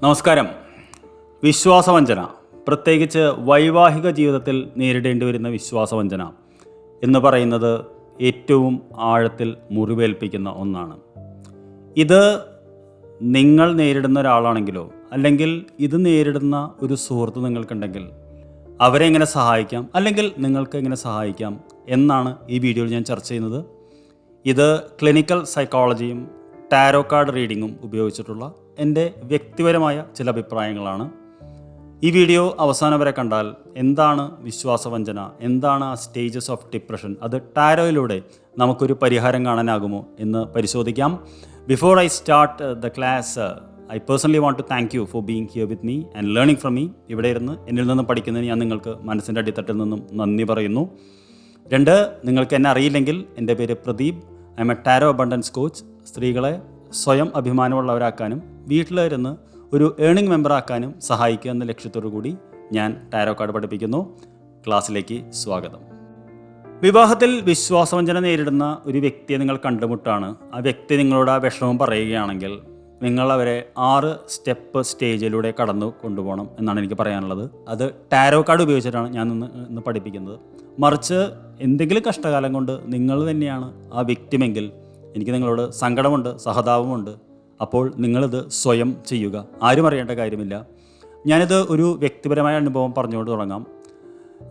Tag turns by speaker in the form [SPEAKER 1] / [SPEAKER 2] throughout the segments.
[SPEAKER 1] നമസ്കാരം. വിശ്വാസവഞ്ചന, പ്രത്യേകിച്ച് വൈവാഹിക ജീവിതത്തിൽ നേരിടേണ്ടി വരുന്ന വിശ്വാസവഞ്ചന എന്ന് പറയുന്നത് ഏറ്റവും ആഴത്തിൽ മുറിവേൽപ്പിക്കുന്ന ഒന്നാണ്. ഇത് നിങ്ങൾ നേരിടുന്ന ഒരാളാണെങ്കിലോ അല്ലെങ്കിൽ ഇത് നേരിടുന്ന ഒരു സുഹൃത്ത് നിങ്ങൾക്കുണ്ടെങ്കിൽ അവരെ എങ്ങനെ സഹായിക്കാം, അല്ലെങ്കിൽ നിങ്ങൾക്ക് എങ്ങനെ സഹായിക്കാം എന്നാണ് ഈ വീഡിയോയിൽ ഞാൻ ചർച്ച ചെയ്യുന്നത്. ഇത് ക്ലിനിക്കൽ സൈക്കോളജിയും ടാരോ കാർഡ് റീഡിങ്ങും ഉപയോഗിച്ചിട്ടുള്ള എൻ്റെ വ്യക്തിപരമായ ചില അഭിപ്രായങ്ങളാണ്. ഈ വീഡിയോ അവസാനം വരെ കണ്ടാൽ എന്താണ് വിശ്വാസവഞ്ചന, എന്താണ് ആ സ്റ്റേജസ് ഓഫ് ഡിപ്രഷൻ, അത് ടാരോയിലൂടെ നമുക്കൊരു പരിഹാരം കാണാനാകുമോ എന്ന് പരിശോധിക്കാം. Before I start the class, I personally want to thank you for being here with me and learning from me. ഇവിടെ ഇരുന്ന് എന്നിൽ നിന്നും പഠിക്കുന്നതിന് ഞാൻ നിങ്ങൾക്ക് മനസ്സിൻ്റെ അടിത്തട്ടിൽ നിന്നും നന്ദി പറയുന്നു. 2, നിങ്ങൾക്ക് എന്നെ അറിയില്ലെങ്കിൽ എൻ്റെ പേര് Pradeep. I M A tarot abundance coach. സ്ത്രീകളെ സ്വയം അഭിമാനമുള്ളവരാക്കാനും വീട്ടിലിരുന്ന് ഒരു ഏണിംഗ് മെമ്പറാക്കാനും സഹായിക്കുക എന്ന ലക്ഷ്യത്തോടു കൂടി ഞാൻ ടാരോ കാർഡ് പഠിപ്പിക്കുന്നു. ക്ലാസ്സിലേക്ക് സ്വാഗതം. വിവാഹത്തിൽ വിശ്വാസവഞ്ചന നേരിടുന്ന ഒരു വ്യക്തിയെ നിങ്ങൾ കണ്ടുമുട്ടാണ്. ആ വ്യക്തി നിങ്ങളോട് ആ വിഷമം പറയുകയാണെങ്കിൽ നിങ്ങൾ അവരെ 6 സ്റ്റേജിലൂടെ കടന്നു കൊണ്ടുപോകണം എന്നാണ് എനിക്ക് പറയാനുള്ളത്. അത് ടാരോ കാർഡ് ഉപയോഗിച്ചിട്ടാണ് ഞാൻ ഇന്ന് പഠിപ്പിക്കുന്നത്. മറിച്ച് എന്തെങ്കിലും കഷ്ടകാലം കൊണ്ട് നിങ്ങൾ തന്നെയാണ് ആ വ്യക്തിമെങ്കിൽ എനിക്ക് നിങ്ങളോട് സങ്കടമുണ്ട്, സഹതാപമുണ്ട്. അപ്പോൾ നിങ്ങളിത് സ്വയം ചെയ്യുക, ആരും അറിയേണ്ട കാര്യമില്ല. ഞാനിത് ഒരു വ്യക്തിപരമായ അനുഭവം പറഞ്ഞുകൊണ്ട് തുടങ്ങാം.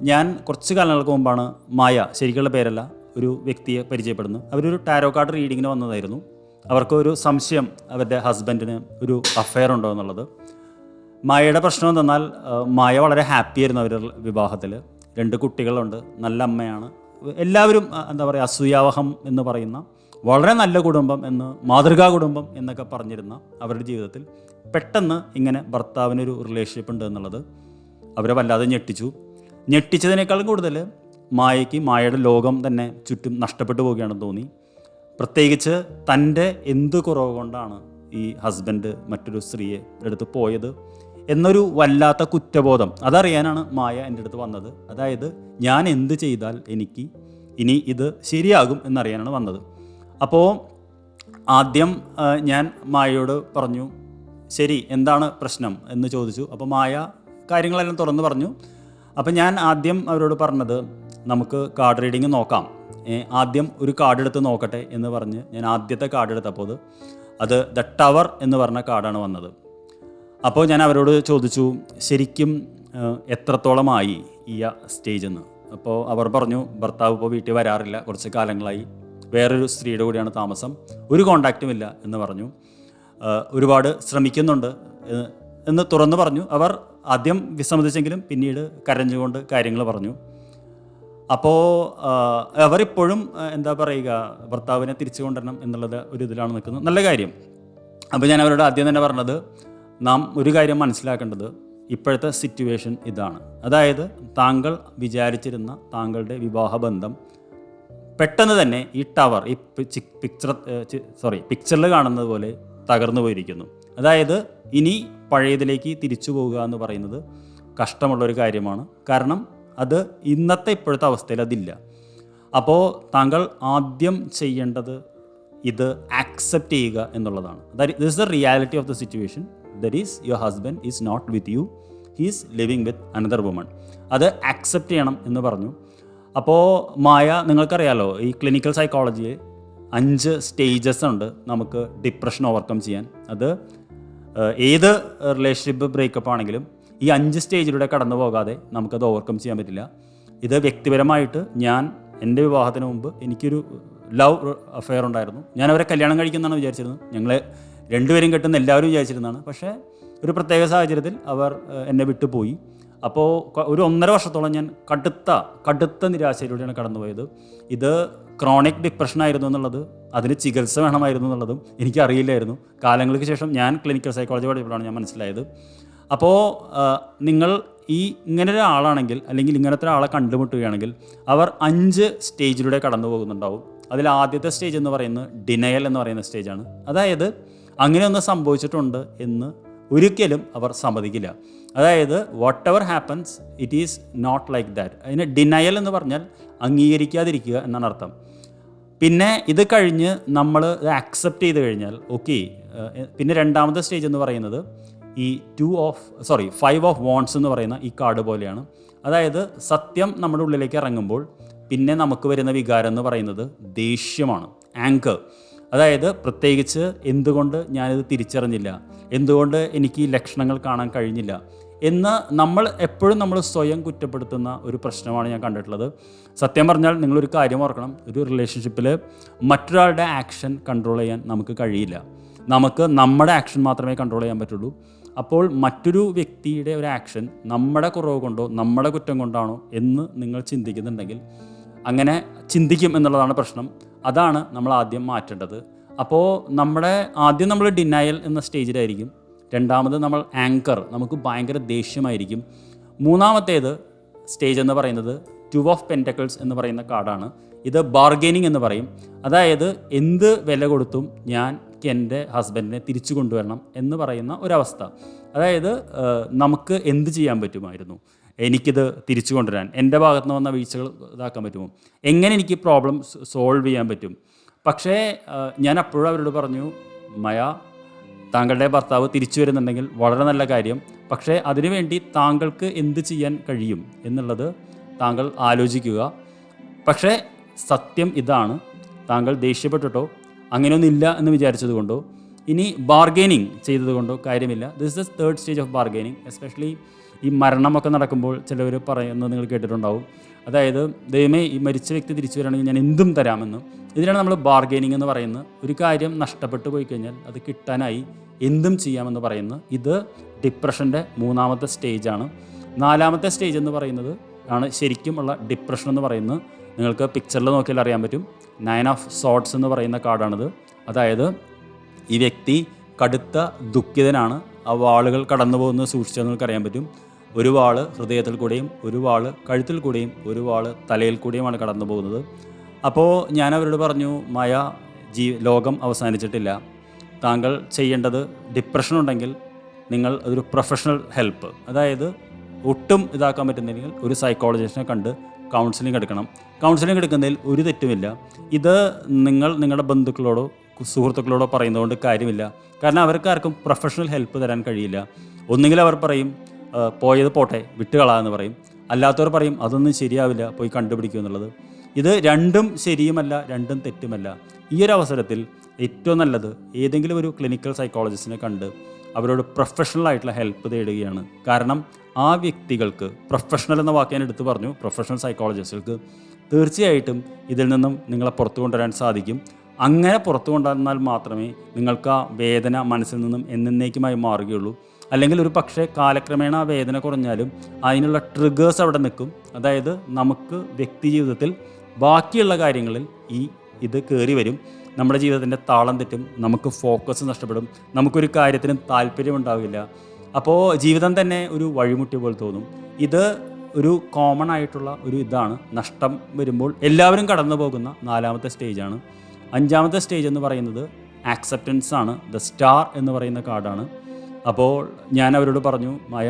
[SPEAKER 1] ഞാൻ കുറച്ച് കാലങ്ങൾക്ക് മുമ്പാണ് മായ, ശരിക്കുള്ള പേരല്ല, ഒരു വ്യക്തിയെ പരിചയപ്പെടുന്നു. അവരൊരു ടാരോ കാർഡ് റീഡിങ്ങിന് വന്നതായിരുന്നു. അവർക്കൊരു സംശയം, അവരുടെ ഹസ്ബൻഡിന് ഒരു അഫെയർ ഉണ്ടോ എന്നുള്ളത്. മായയുടെ പ്രശ്നം എന്തെന്നാൽ മായ വളരെ ഹാപ്പി ആയിരുന്നു അവരുടെ വിവാഹത്തിൽ. 2 കുട്ടികളുണ്ട്, നല്ല അമ്മയാണ്. എല്ലാവരും എന്താ പറയുക, അസൂയാവഹം എന്ന് പറയുന്ന വളരെ നല്ല കുടുംബം എന്ന്, മാതൃകാ കുടുംബം എന്നൊക്കെ പറഞ്ഞിരുന്ന അവരുടെ ജീവിതത്തിൽ പെട്ടെന്ന് ഇങ്ങനെ ഭർത്താവിനൊരു റിലേഷൻഷിപ്പ് ഉണ്ട് എന്നുള്ളത് അവരെ വല്ലാതെ ഞെട്ടിച്ചതിനേക്കാളും കൂടുതൽ മായയുടെ ലോകം തന്നെ ചുറ്റും നഷ്ടപ്പെട്ടു പോവുകയാണെന്ന് തോന്നി. പ്രത്യേകിച്ച് തൻ്റെ എന്ത് കുറവ് കൊണ്ടാണ് ഈ ഹസ്ബൻഡ് മറ്റൊരു സ്ത്രീയെ അടുത്ത് പോയത് എന്നൊരു വല്ലാത്ത കുറ്റബോധം, അതറിയാനാണ് മായ എൻ്റെ അടുത്ത് വന്നത്. അതായത് ഞാൻ എന്ത് ചെയ്താൽ എനിക്ക് ഇനി ഇത് ശരിയാകും എന്നറിയാനാണ് വന്നത്. അപ്പോൾ ആദ്യം ഞാൻ മായയോട് പറഞ്ഞു, ശരി എന്താണ് പ്രശ്നം എന്ന് ചോദിച്ചു. അപ്പോൾ മായ കാര്യങ്ങളെല്ലാം തുറന്ന് പറഞ്ഞു. അപ്പോൾ ഞാൻ ആദ്യം അവരോട് പറഞ്ഞത്, നമുക്ക് കാർഡ് റീഡിങ് നോക്കാം, ആദ്യം ഒരു കാർഡ് എടുത്ത് നോക്കട്ടെ എന്ന് പറഞ്ഞ് ഞാൻ ആദ്യത്തെ കാർഡ് എടുത്തപ്പോൾ അത് ദ ടവർ എന്ന് പറഞ്ഞ കാർഡാണ് വന്നത്. അപ്പോൾ ഞാൻ അവരോട് ചോദിച്ചു, ശരിക്കും എത്രത്തോളമായി ഈ സ്റ്റേജ് എന്ന്. അപ്പോൾ അവർ പറഞ്ഞു, ഭർത്താവ് ഇപ്പോൾ വീട്ടിൽ വരാറില്ല, കുറച്ച് കാലങ്ങളായി, വേറൊരു സ്ത്രീയുടെ കൂടെയാണ് താമസം, ഒരു കോണ്ടാക്റ്റും ഇല്ല എന്ന് പറഞ്ഞു. ഒരുപാട് ശ്രമിക്കുന്നുണ്ട് എന്ന് തുറന്നു പറഞ്ഞു. അവർ ആദ്യം വിസമ്മതിച്ചെങ്കിലും പിന്നീട് കരഞ്ഞുകൊണ്ട് കാര്യങ്ങൾ പറഞ്ഞു. അപ്പോൾ അവരിപ്പോഴും എന്താ പറയുക, ഭർത്താവിനെ തിരിച്ചു കൊണ്ടുവരണം എന്നുള്ളത് ഒരു ഇതിലാണ് നിൽക്കുന്നത്. നല്ല കാര്യം. അപ്പോൾ ഞാൻ അവരോട് ആദ്യം തന്നെ പറഞ്ഞത്, നാം ഒരു കാര്യം മനസ്സിലാക്കേണ്ടത്, ഇപ്പോഴത്തെ സിറ്റുവേഷൻ ഇതാണ്. അതായത് താങ്കൾ വിചാരിച്ചിരുന്ന താങ്കളുടെ വിവാഹബന്ധം പെട്ടെന്ന് തന്നെ ഈ ടവർ, ഈ പിക്ചറിൽ കാണുന്നത് പോലെ തകർന്നു പോയിരിക്കുന്നു. അതായത് ഇനി പഴയതിലേക്ക് തിരിച്ചു പോവുക എന്ന് പറയുന്നത് കഷ്ടമുള്ളൊരു കാര്യമാണ്. കാരണം അത് ഇപ്പോഴത്തെ അവസ്ഥയിൽ അതില്ല. അപ്പോൾ താങ്കൾ ആദ്യം ചെയ്യേണ്ടത് ഇത് ആക്സെപ്റ്റ് ചെയ്യുക എന്നുള്ളതാണ്. This is the reality of the situation. That is your husband is not with you, he is living with another woman. അത് ആക്സെപ്റ്റ് ചെയ്യണം എന്ന് പറഞ്ഞു. അപ്പോൾ മായ, നിങ്ങൾക്കറിയാലോ, ഈ ക്ലിനിക്കൽ സൈക്കോളജിയിൽ 5 സ്റ്റേജസ് ഉണ്ട് നമുക്ക് ഡിപ്രഷൻ ഓവർകം ചെയ്യാൻ. അത് ഏത് റിലേഷൻഷിപ്പ് ബ്രേക്കപ്പ് ആണെങ്കിലും ഈ 5 സ്റ്റേജിലൂടെ കടന്നു പോകാതെ നമുക്കത് ഓവർകം ചെയ്യാൻ പറ്റില്ല. ഇത് വ്യക്തിപരമായിട്ട് ഞാൻ എൻ്റെ വിവാഹത്തിന് മുമ്പ് എനിക്കൊരു ലവ് അഫെയർ ഉണ്ടായിരുന്നു. ഞാൻ അവരെ കല്യാണം കഴിക്കുന്നതാണ് വിചാരിച്ചിരുന്നത്. ഞങ്ങൾ 2 പേരും കെട്ടുന്ന എല്ലാവരും വിചാരിച്ചിരുന്നതാണ്. പക്ഷേ ഒരു സാഹചര്യത്തിൽ അവർ എന്നെ വിട്ടുപോയി. അപ്പോൾ ഒരു 1.5 വർഷത്തോളം ഞാൻ കടുത്ത നിരാശയിലൂടെയാണ് കടന്നുപോയത്. ഇത് ക്രോണിക് ഡിപ്രഷൻ ആയിരുന്നു എന്നുള്ളത്, അതിന് ചികിത്സ വേണമായിരുന്നു എന്നുള്ളതും എനിക്കറിയില്ലായിരുന്നു. കാലങ്ങൾക്ക് ശേഷം ഞാൻ ക്ലിനിക്കൽ സൈക്കോളജി പഠിച്ചപ്പോഴാണ് ഞാൻ മനസ്സിലായത്. അപ്പോൾ നിങ്ങൾ ഇങ്ങനെ ഒരാളാണെങ്കിൽ, അല്ലെങ്കിൽ ഇങ്ങനത്തെ ഒരാളെ കണ്ടുമുട്ടുകയാണെങ്കിൽ, അവർ 5 സ്റ്റേജിലൂടെ കടന്നു പോകുന്നുണ്ടാവും. അതിൽ ആദ്യത്തെ സ്റ്റേജ് എന്ന് പറയുന്നത് ഡിനയൽ എന്ന് പറയുന്ന സ്റ്റേജാണ്. അതായത് അങ്ങനെയൊന്ന് സംഭവിച്ചിട്ടുണ്ട് എന്ന് ഒരിക്കലും അവർ സമ്മതിക്കില്ല. അതായത് whatever happens it is not like that. അതിന് ഡിനയൽ എന്ന് പറഞ്ഞാൽ അംഗീകരിക്കാതിരിക്കുക എന്നാണ് അർത്ഥം. പിന്നെ ഇത് കഴിഞ്ഞ് നമ്മൾ ഇത് ആക്സെപ്റ്റ് ചെയ്ത് കഴിഞ്ഞാൽ ഓക്കെ. പിന്നെ രണ്ടാമത്തെ സ്റ്റേജ് എന്ന് പറയുന്നത് ഈ 5 ഓഫ് wands എന്ന് പറയുന്ന ഈ കാർഡ് പോലെയാണ്. അതായത് സത്യം നമ്മുടെ ഉള്ളിലേക്ക് ഇറങ്ങുമ്പോൾ പിന്നെ നമുക്ക് വരുന്ന വികാരം എന്ന് പറയുന്നത് ദേഷ്യമാണ്, ആങ്കർ. അതായത് പ്രത്യേകിച്ച് എന്തുകൊണ്ട് ഞാനിത് തിരിച്ചറിഞ്ഞില്ല, എന്തുകൊണ്ട് എനിക്ക് ഈ ലക്ഷണങ്ങൾ കാണാൻ കഴിഞ്ഞില്ല എന്ന് നമ്മൾ സ്വയം കുറ്റപ്പെടുത്തുന്ന ഒരു പ്രശ്നമാണ് ഞാൻ കണ്ടിട്ടുള്ളത്. സത്യം പറഞ്ഞാൽ നിങ്ങളൊരു കാര്യം ഓർക്കണം, ഒരു റിലേഷൻഷിപ്പിൽ മറ്റൊരാളുടെ ആക്ഷൻ കൺട്രോൾ ചെയ്യാൻ നമുക്ക് കഴിയില്ല. നമുക്ക് നമ്മുടെ ആക്ഷൻ മാത്രമേ കൺട്രോൾ ചെയ്യാൻ പറ്റുള്ളൂ. അപ്പോൾ മറ്റൊരു വ്യക്തിയുടെ ഒരു ആക്ഷൻ നമ്മുടെ കുറവ് കൊണ്ടോ നമ്മുടെ കുറ്റം കൊണ്ടാണോ എന്ന് നിങ്ങൾ ചിന്തിക്കുന്നുണ്ടെങ്കിൽ അങ്ങനെ ചിന്തിക്കും എന്നുള്ളതാണ് പ്രശ്നം. അതാണ് നമ്മൾ ആദ്യം മാറ്റേണ്ടത്. അപ്പോൾ ആദ്യം നമ്മൾ ഡിനയൽ എന്ന സ്റ്റേജിലായിരിക്കും. രണ്ടാമത് നമ്മൾ ആങ്കർ, നമുക്ക് ഭയങ്കര ദേഷ്യമായിരിക്കും. മൂന്നാമത്തേത് സ്റ്റേജ് എന്ന് പറയുന്നത് 2 ഓഫ് പെൻറ്റക്കിൾസ് എന്ന് പറയുന്ന കാർഡാണ്. ഇത് ബാർഗെയിനിങ് എന്ന് പറയും. അതായത് എന്ത് വില കൊടുത്തും ഞാൻ എൻ്റെ ഹസ്ബൻഡിനെ തിരിച്ചു കൊണ്ടുവരണം എന്ന് പറയുന്ന ഒരവസ്ഥ. അതായത് നമുക്ക് എന്ത് ചെയ്യാൻ പറ്റുമായിരുന്നു, എനിക്കിത് തിരിച്ചു കൊണ്ടുവരാൻ, എൻ്റെ ഭാഗത്ത് നിന്ന് വന്ന വീഴ്ചകൾ ഇതാക്കാൻ പറ്റുമോ, എങ്ങനെ എനിക്ക് പ്രോബ്ലം സോൾവ് ചെയ്യാൻ പറ്റും. പക്ഷേ ഞാൻ അപ്പോഴും അവരോട് പറഞ്ഞു, മയ, താങ്കളുടെ ഭർത്താവ് തിരിച്ചു വരുന്നുണ്ടെങ്കിൽ വളരെ നല്ല കാര്യം. പക്ഷേ അതിനുവേണ്ടി താങ്കൾക്ക് എന്ത് ചെയ്യാൻ കഴിയും എന്നുള്ളത് താങ്കൾ ആലോചിക്കുക. പക്ഷേ സത്യം ഇതാണ്, താങ്കൾ ദേഷ്യപ്പെട്ടിട്ടോ അങ്ങനെയൊന്നുമില്ല എന്ന് വിചാരിച്ചത് കൊണ്ടോ ഇനി ബാർഗെയിനിങ് ചെയ്തത് കൊണ്ടോ കാര്യമില്ല. This is the 3rd stage of bargaining. Especially ഈ മരണമൊക്കെ നടക്കുമ്പോൾ ചിലവർ പറയുന്നത് നിങ്ങൾ കേട്ടിട്ടുണ്ടാവും. അതായത് ദൈവമേ, ഈ മരിച്ച വ്യക്തി തിരിച്ചു വരികയാണെങ്കിൽ ഞാൻ എന്തും തരാമെന്ന്. ഇതിനാണ് നമ്മൾ ബാർഗെയിനിങ് എന്ന് പറയുന്നത്. ഒരു കാര്യം നഷ്ടപ്പെട്ടു പോയി കഴിഞ്ഞാൽ അത് കിട്ടാനായി എന്തും ചെയ്യാമെന്ന് പറയുന്നത്. ഇത് ഡിപ്രഷൻ്റെ 3ാമത്തെ സ്റ്റേജാണ്. 4ാമത്തെ സ്റ്റേജ് എന്ന് പറയുന്നത് ആണ് ശരിക്കുമുള്ള ഡിപ്രഷൻ എന്ന് പറയുന്നത്. നിങ്ങൾക്ക് പിക്ചറിൽ നോക്കിയാൽ അറിയാൻ പറ്റും. 9 ഓഫ് സോർഡ്സ് എന്ന് പറയുന്ന കാർഡാണിത്. അതായത് ഈ വ്യക്തി കടുത്ത ദുഃഖിതനാണ്. ആ വാളുകൾ കടന്നു പോകുന്നത് സൂക്ഷിച്ചാൽ നിങ്ങൾക്ക് അറിയാൻ പറ്റും. ഒരു വാള് ഹൃദയത്തിൽ കൂടെയും ഒരു വാള് കഴുത്തിൽ കൂടെയും ഒരു വാള് തലയിൽ കൂടെയുമാണ് കടന്നു പോകുന്നത്. അപ്പോൾ ഞാൻ അവരോട് പറഞ്ഞു, മായ, ലോകം അവസാനിച്ചിട്ടില്ല. താങ്കൾ ചെയ്യേണ്ടത്, ഡിപ്രഷൻ ഉണ്ടെങ്കിൽ നിങ്ങൾ ഒരു പ്രൊഫഷണൽ ഹെൽപ്പ്, അതായത് ഒട്ടും ഇതാക്കാൻ പറ്റുന്നില്ലെങ്കിൽ ഒരു സൈക്കോളജിസ്റ്റിനെ കണ്ട് കൗൺസിലിംഗ് എടുക്കണം. കൗൺസിലിംഗ് എടുക്കുന്നതിൽ ഒരു തെറ്റുമില്ല. ഇത് നിങ്ങളുടെ ബന്ധുക്കളോടോ സുഹൃത്തുക്കളോടോ പറയുന്നതുകൊണ്ട് കാര്യമില്ല. കാരണം അവർക്കാർക്കും പ്രൊഫഷണൽ ഹെൽപ്പ് തരാൻ കഴിയില്ല. ഒന്നുകിൽ അവർ പറയും പോയത് പോട്ടെ വിട്ടുകളാന്ന് പറയും, അല്ലാത്തവർ പറയും അതൊന്നും ശരിയാവില്ല, പോയി കണ്ടുപിടിക്കും എന്നുള്ളത്. ഇത് രണ്ടും ശരിയുമല്ല, രണ്ടും തെറ്റുമല്ല. ഈ ഒരു അവസരത്തിൽ ഏറ്റവും നല്ലത് ഏതെങ്കിലും ഒരു ക്ലിനിക്കൽ സൈക്കോളജിസ്റ്റിനെ കണ്ട് അവരോട് പ്രൊഫഷണലായിട്ടുള്ള ഹെൽപ്പ് തേടുകയാണ്. കാരണം ആ വ്യക്തികൾക്ക്, പ്രൊഫഷണൽ എന്ന വാക്ക് ഞാൻ എടുത്തു പറഞ്ഞു, പ്രൊഫഷണൽ സൈക്കോളജിസ്റ്റുകൾക്ക് തീർച്ചയായിട്ടും ഇതിൽ നിന്നും നിങ്ങളെ പുറത്തു കൊണ്ടുവരാൻ സാധിക്കും. അങ്ങനെ പുറത്തു കൊണ്ടുവന്നാൽ മാത്രമേ നിങ്ങൾക്ക് ആ വേദന മനസ്സിൽ നിന്നും എന്നേക്കുമായി മാറുകയുള്ളൂ. അല്ലെങ്കിൽ ഒരു പക്ഷേ കാലക്രമേണ ആ വേദന കുറഞ്ഞാലും അതിനുള്ള ട്രിഗേഴ്സ് അവിടെ നിൽക്കും. അതായത് നമുക്ക് വ്യക്തി ജീവിതത്തിൽ ബാക്കിയുള്ള കാര്യങ്ങളിൽ ഇത് കയറി വരും. നമ്മുടെ ജീവിതത്തിൻ്റെ താളം തെറ്റും, നമുക്ക് ഫോക്കസ് നഷ്ടപ്പെടും, നമുക്കൊരു കാര്യത്തിനും താല്പര്യം ഉണ്ടാവില്ല. അപ്പോൾ ജീവിതം തന്നെ ഒരു വഴിമുട്ടി പോലെ തോന്നും. ഇത് ഒരു കോമൺ ആയിട്ടുള്ള ഒരു ഇതാണ്. നഷ്ടം വരുമ്പോൾ എല്ലാവരും കടന്നു പോകുന്ന 4ാമത്തെ സ്റ്റേജാണ്. 5ാമത്തെ സ്റ്റേജ് എന്ന് പറയുന്നത് ആക്സെപ്റ്റൻസ് ആണ്. ദ സ്റ്റാർ എന്ന് പറയുന്ന കാർഡാണ്. അപ്പോൾ ഞാൻ അവരോട് പറഞ്ഞു, മായ,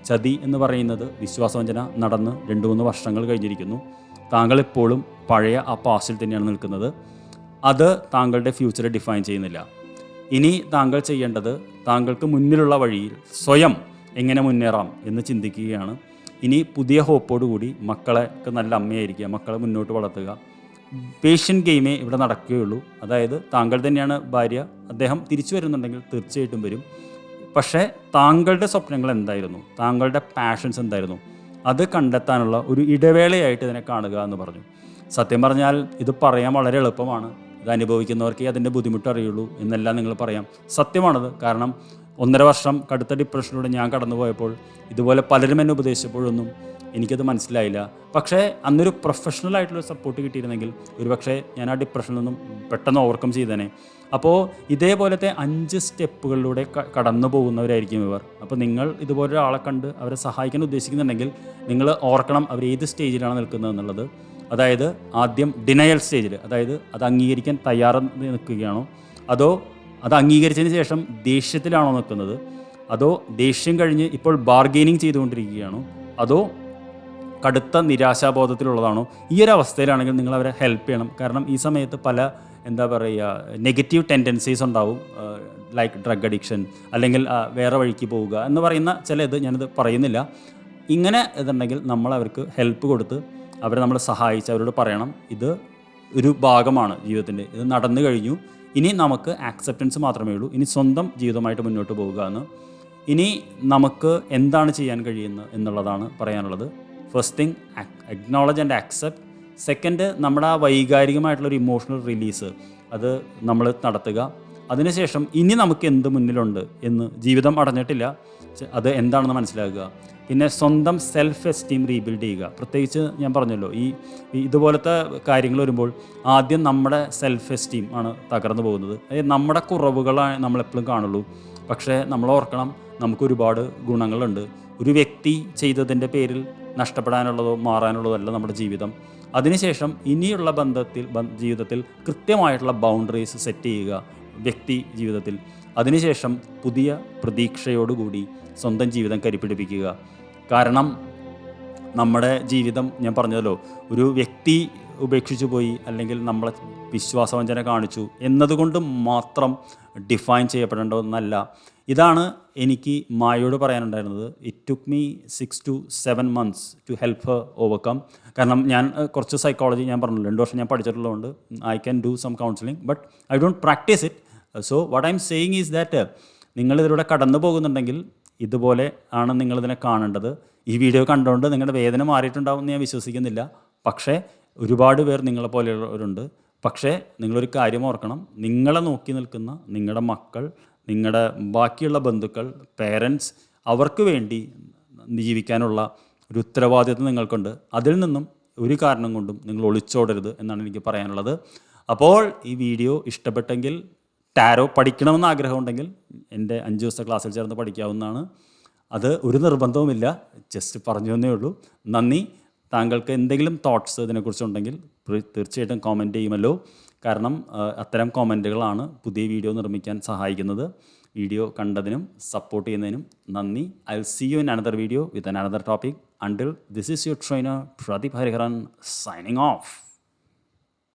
[SPEAKER 1] ചതി എന്ന് പറയുന്നത്, വിശ്വാസവഞ്ചന നടന്ന് 2-3 വർഷങ്ങൾ കഴിഞ്ഞിരിക്കുന്നു. താങ്കൾ ഇപ്പോഴും പഴയ ആ പാസ്റ്റിൽ തന്നെയാണ് നിൽക്കുന്നത്. അത് താങ്കളുടെ ഫ്യൂച്ചറെ ഡിഫൈൻ ചെയ്യുന്നില്ല. ഇനി താങ്കൾ ചെയ്യേണ്ടത് താങ്കൾക്ക് മുന്നിലുള്ള വഴിയിൽ സ്വയം എങ്ങനെ മുന്നേറാം എന്ന് ചിന്തിക്കുകയാണ്. ഇനി പുതിയ ഹോപ്പോടുകൂടി മക്കളെക്ക് നല്ല അമ്മയായിരിക്കുക, മക്കളെ മുന്നോട്ട് വളർത്തുക. പേഷ്യൻ്റ് ഗെയിമേ ഇവിടെ നടക്കുകയുള്ളൂ. അതായത് താങ്കൾ തന്നെയാണ് ഭാര്യ, അദ്ദേഹം തിരിച്ചു വരുന്നുണ്ടെങ്കിൽ തീർച്ചയായിട്ടും വരും. പക്ഷേ താങ്കളുടെ സ്വപ്നങ്ങൾ എന്തായിരുന്നു, താങ്കളുടെ പാഷൻസ് എന്തായിരുന്നു, അത് കണ്ടെത്താനുള്ള ഒരു ഇടവേളയായിട്ട് ഇതിനെ കാണുക എന്ന് പറഞ്ഞു. സത്യം പറഞ്ഞാൽ ഇത് പറയാൻ വളരെ എളുപ്പമാണ്. ഇത് അനുഭവിക്കുന്നവർക്കേ അതിൻ്റെ ബുദ്ധിമുട്ട് അറിയുള്ളൂ എന്നെല്ലാം നിങ്ങൾ പറയാം. സത്യമാണത്. കാരണം 1.5 വർഷം കടുത്ത ഡിപ്രഷനിലൂടെ ഞാൻ കടന്നു പോയപ്പോൾ ഇതുപോലെ പലരും എന്നെ ഉപദേശിച്ചപ്പോഴൊന്നും എനിക്കത് മനസ്സിലായില്ല. പക്ഷേ അന്നൊരു പ്രൊഫഷണൽ ആയിട്ടുള്ള സപ്പോർട്ട് കിട്ടിയിരുന്നെങ്കിൽ ഒരുപക്ഷെ ഞാൻ ആ ഡിപ്രഷനിൽ നിന്നും പെട്ടെന്ന് ഓവർകം ചെയ്തേനെ. അപ്പോൾ ഇതേപോലത്തെ 5 സ്റ്റെപ്പുകളിലൂടെ കടന്നു പോകുന്നവരായിരിക്കും ഇവർ. അപ്പോൾ നിങ്ങൾ ഇതുപോലൊരാളെ കണ്ട് അവരെ സഹായിക്കാൻ ഉദ്ദേശിക്കുന്നുണ്ടെങ്കിൽ നിങ്ങൾ ഓർക്കണം അവർ ഏത് സ്റ്റേജിലാണ് നിൽക്കുന്നത് എന്നുള്ളത്. അതായത് ആദ്യം ഡിനയൽ സ്റ്റേജിൽ, അതായത് അത് അംഗീകരിക്കാൻ തയ്യാറായി നിൽക്കുകയാണോ, അതോ അത് അംഗീകരിച്ചതിന് ശേഷം ദേഷ്യത്തിലാണോ നിൽക്കുന്നത്, അതോ ദേഷ്യം കഴിഞ്ഞ് ഇപ്പോൾ ബാർഗെയിനിങ് ചെയ്തുകൊണ്ടിരിക്കുകയാണോ, അതോ കടുത്ത നിരാശാബോധത്തിലുള്ളതാണോ. ഈ ഒരു അവസ്ഥയിലാണെങ്കിൽ നിങ്ങൾ അവരെ ഹെൽപ്പ് ചെയ്യണം. കാരണം ഈ സമയത്ത് പല എന്താ പറയുക, നെഗറ്റീവ് ടെൻഡൻസീസ് ഉണ്ടാവും, ലൈക്ക് ഡ്രഗ് അഡിക്ഷൻ, അല്ലെങ്കിൽ വേറെ വഴിക്ക് പോവുക എന്ന് പറയുന്ന ചില ഞാനിത് പറയുന്നില്ല. ഇങ്ങനെ ഇതുണ്ടെങ്കിൽ നമ്മൾ അവർക്ക് ഹെൽപ്പ് കൊടുത്ത് അവരെ നമ്മൾ സഹായിച്ച് അവരോട് പറയണം, ഇത് ഒരു ഭാഗമാണ് ജീവിതത്തിൻ്റെ, ഇത് നടന്നു കഴിഞ്ഞു, ഇനി നമുക്ക് ആക്സെപ്റ്റൻസ് മാത്രമേ ഉള്ളൂ, ഇനി സ്വന്തം ജീവിതമായിട്ട് മുന്നോട്ട് പോവുക എന്ന്. ഇനി നമുക്ക് എന്താണ് ചെയ്യാൻ കഴിയുന്നത് എന്നുള്ളതാണ് പറയാനുള്ളത്. First thing, acknowledge and accept. Second, നമ്മുടെ ആ വൈകാരികമായിട്ടുള്ളൊരു ഇമോഷണൽ റിലീസ് അത് നമ്മൾ നടത്തുക. അതിനുശേഷം ഇനി നമുക്ക് എന്ത് മുന്നിലുണ്ട് എന്ന്, ജീവിതം അടഞ്ഞിട്ടില്ല, അത് എന്താണെന്ന് മനസ്സിലാക്കുക. പിന്നെ സ്വന്തം സെൽഫ് എസ്റ്റീം റീബിൽഡ് ചെയ്യുക. പ്രത്യേകിച്ച് ഞാൻ പറഞ്ഞല്ലോ, ഇതുപോലത്തെ കാര്യങ്ങൾ വരുമ്പോൾ ആദ്യം നമ്മുടെ സെൽഫ് എസ്റ്റീം ആണ് തകർന്നു പോകുന്നത്. അതായത് നമ്മുടെ കുറവുകളാണ് നമ്മളെപ്പോഴും കാണുള്ളൂ. പക്ഷേ നമ്മൾ ഓർക്കണം, നമുക്കൊരുപാട് ഗുണങ്ങളുണ്ട്. ഒരു വ്യക്തി ചെയ്തതിൻ്റെ പേരിൽ നഷ്ടപ്പെടാനുള്ളതോ മാറാനുള്ളതോ അല്ല നമ്മുടെ ജീവിതം. അതിനുശേഷം ഇനിയുള്ള ജീവിതത്തിൽ കൃത്യമായിട്ടുള്ള ബൗണ്ടറീസ് സെറ്റ് ചെയ്യുക വ്യക്തി ജീവിതത്തിൽ. അതിനുശേഷം പുതിയ പ്രതീക്ഷയോടുകൂടി സ്വന്തം ജീവിതം കരിപ്പിടിപ്പിക്കുക. കാരണം നമ്മുടെ ജീവിതം, ഞാൻ പറഞ്ഞല്ലോ, ഒരു വ്യക്തി ഉപേക്ഷിച്ചു പോയി അല്ലെങ്കിൽ നമ്മളെ വിശ്വാസവഞ്ചന കാണിച്ചു എന്നതുകൊണ്ട് മാത്രം ഡിഫൈൻ ചെയ്യപ്പെടേണ്ട ഒന്നല്ല. ഇതാണ് എനിക്ക് മായയോട് പറയാനുണ്ടായിരുന്നത്. It took me 6 to 7 months to help her overcome. കാരണം ഞാൻ കുറച്ച് സൈക്കോളജി, ഞാൻ പറഞ്ഞല്ലോ 2 വർഷം ഞാൻ പഠിച്ചിട്ടുള്ളതുകൊണ്ട് I can do some counselling, but I don't practise it. So what I am saying is that നിങ്ങളിതിലൂടെ കടന്നു പോകുന്നുണ്ടെങ്കിൽ ഇതുപോലെ ആണ് നിങ്ങളിതിനെ കാണേണ്ടത്. ഈ വീഡിയോ കണ്ടുകൊണ്ട് നിങ്ങളുടെ വേദന മാറിയിട്ടുണ്ടാവും എന്ന് ഞാൻ വിശ്വസിക്കുന്നില്ല. പക്ഷേ ഒരുപാട് പേർ നിങ്ങളെ പോലെയുള്ളവരുണ്ട്. പക്ഷേ നിങ്ങളൊരു കാര്യം ഓർക്കണം, നിങ്ങളെ നോക്കി നിൽക്കുന്ന നിങ്ങളുടെ മക്കൾ, നിങ്ങളുടെ ബാക്കിയുള്ള ബന്ധുക്കൾ, പേരൻസ്, അവർക്ക് വേണ്ടി ജീവിക്കാനുള്ള ഒരു ഉത്തരവാദിത്വം നിങ്ങൾക്കുണ്ട്. അതിൽ നിന്നും ഒരു കാരണം കൊണ്ടും നിങ്ങൾ ഒളിച്ചോടരുത് എന്നാണ് എനിക്ക് പറയാനുള്ളത്. അപ്പോൾ ഈ വീഡിയോ ഇഷ്ടപ്പെട്ടെങ്കിൽ, ടാരോ പഠിക്കണമെന്ന് ആഗ്രഹമുണ്ടെങ്കിൽ എൻ്റെ 5 ദിവസത്തെ ക്ലാസ്സിൽ ചേർന്ന് പഠിക്കാവുന്നതാണ്. അത് ഒരു നിർബന്ധവുമില്ല, ജസ്റ്റ് പറഞ്ഞു തന്നേ ഉള്ളൂ. നന്ദി. താങ്കൾക്ക് എന്തെങ്കിലും തോട്ട്സ് ഇതിനെക്കുറിച്ചുണ്ടെങ്കിൽ തീർച്ചയായിട്ടും കോമൻറ്റ് ചെയ്യുമല്ലോ. കാരണം അത്തരം കോമൻറ്റുകളാണ് പുതിയ വീഡിയോ നിർമ്മിക്കാൻ സഹായിക്കുന്നത്. വീഡിയോ കണ്ടതിനും സപ്പോർട്ട് ചെയ്യുന്നതിനും നന്ദി. I will see you in another video with another topic. Until this is your trainer Pradeep Hariharan signing of.